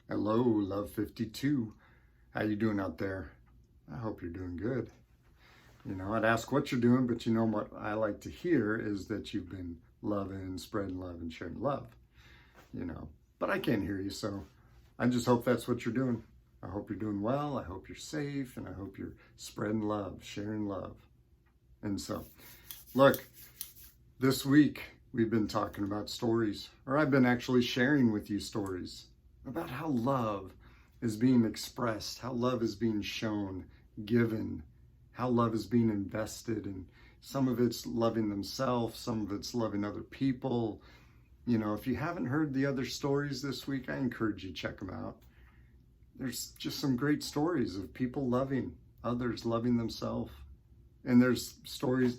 Hello, Love 52. How you doing out there? I hope you're doing good. I'd ask what you're doing, but what I like to hear is that you've been loving, spreading love, and sharing love. But I can't hear you, so I just hope that's what you're doing. I hope you're doing well. I hope you're safe, and I hope you're spreading love, sharing love. And so, look, this week we've been talking about stories, or I've been actually sharing with you stories about how love is being expressed, how love is being shown, given, how love is being invested. And some of it's loving themselves, some of it's loving other people. If you haven't heard the other stories this week, I encourage you to check them out. There's just some great stories of people loving others, loving themselves. And there's stories,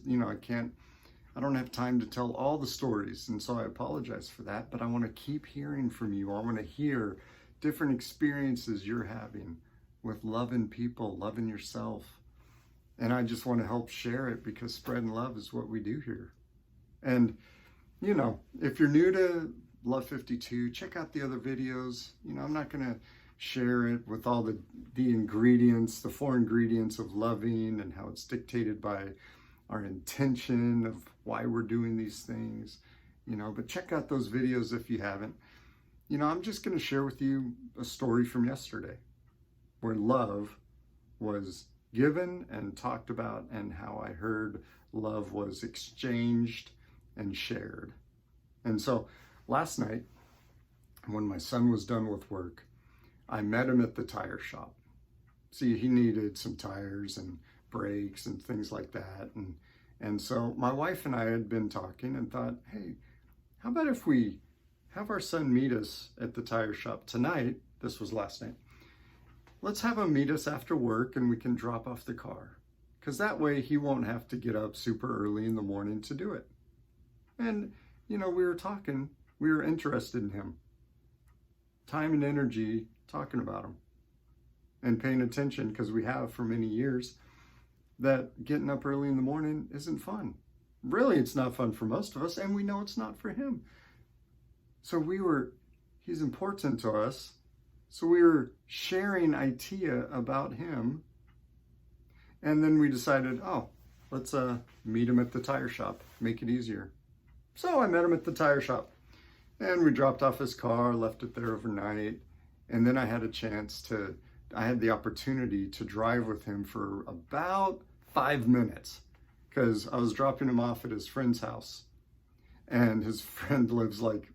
I don't have time to tell all the stories, and so I apologize for that, but I want to keep hearing from you. I want to hear different experiences you're having with loving people, loving yourself. And I just want to help share it because spreading love is what we do here. And, if you're new to Love 52, check out the other videos. I'm not going to share it with all the ingredients, the 4 ingredients of loving and how it's dictated by our intention of why we're doing these things, but check out those videos if you haven't. I'm just going to share with you a story from yesterday where love was given and talked about and how I heard love was exchanged and shared. And so last night, when my son was done with work, I met him at the tire shop. See, he needed some tires and brakes and things like that. And so my wife and I had been talking and thought, hey, how about if we have our son meet us at the tire shop tonight? This was last night. Let's have him meet us after work and we can drop off the car. Because that way he won't have to get up super early in the morning to do it. And, we were talking, we were interested in him. Time and energy talking about him. And paying attention, because we have for many years, that getting up early in the morning isn't fun. Really, it's not fun for most of us, and we know it's not for him. So he's important to us. So we were sharing ITEA about him. And then we decided, let's meet him at the tire shop, make it easier. So I met him at the tire shop. And we dropped off his car, left it there overnight. And then I had the opportunity to drive with him for about 5 minutes because I was dropping him off at his friend's house. And his friend lives like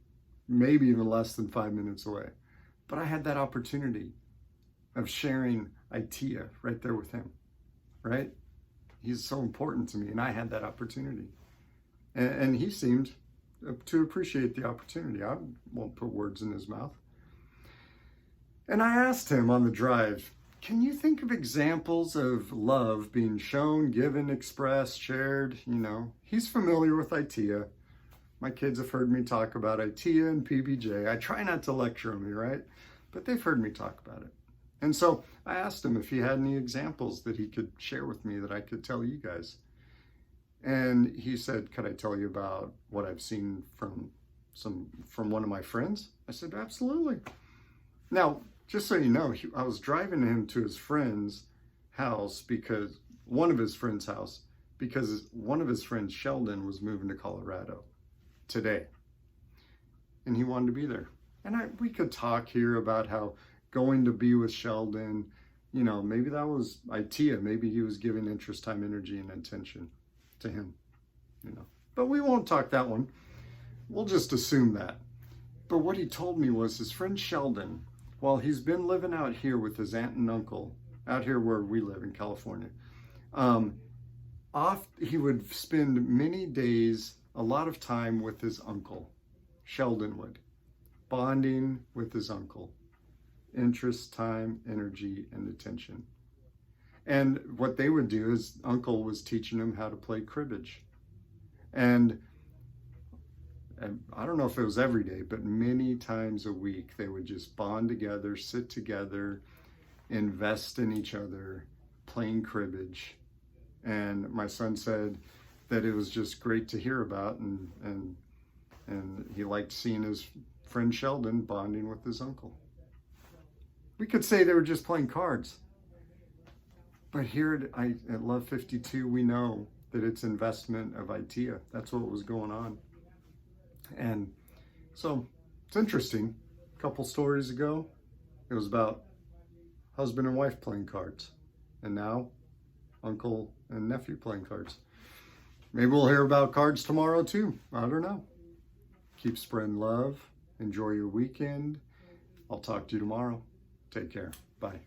maybe even less than 5 minutes away. But I had that opportunity of sharing ITEA right there with him, right? He's so important to me, and I had that opportunity. And he seemed to appreciate the opportunity. I won't put words in his mouth. And I asked him on the drive, can you think of examples of love being shown, given, expressed, shared? He's familiar with ITEA. My kids have heard me talk about ITEA and PBJ. I try not to lecture them, right? But they've heard me talk about it. And so I asked him if he had any examples that he could share with me that I could tell you guys. And he said, could I tell you about what I've seen from one of my friends? I said, absolutely. Now, just so you know, I was driving him to his friend's house because one of his friends, Sheldon, was moving to Colorado today. And he wanted to be there. And we could talk here about how going to be with Sheldon, maybe that was ITEA. Maybe he was giving interest, time, energy, and attention to him, But we won't talk that one. We'll just assume that. But what he told me was his friend Sheldon, while he's been living out here with his aunt and uncle, out here where we live in California, he would spend many days, a lot of time with his uncle. Sheldon would, bonding with his uncle. Interest, time, energy, and attention. And what they would do is uncle was teaching him how to play cribbage. And I don't know if it was every day, but many times a week, they would just bond together, sit together, invest in each other, playing cribbage. And my son said that it was just great to hear about, and he liked seeing his friend Sheldon bonding with his uncle. We could say they were just playing cards. But here at Love 52, we know that it's investment of ITEA. That's what was going on. And so it's interesting. A couple stories ago, it was about husband and wife playing cards. And now, uncle and nephew playing cards. Maybe we'll hear about cards tomorrow too. I don't know. Keep spreading love. Enjoy your weekend. I'll talk to you tomorrow. Take care. Bye.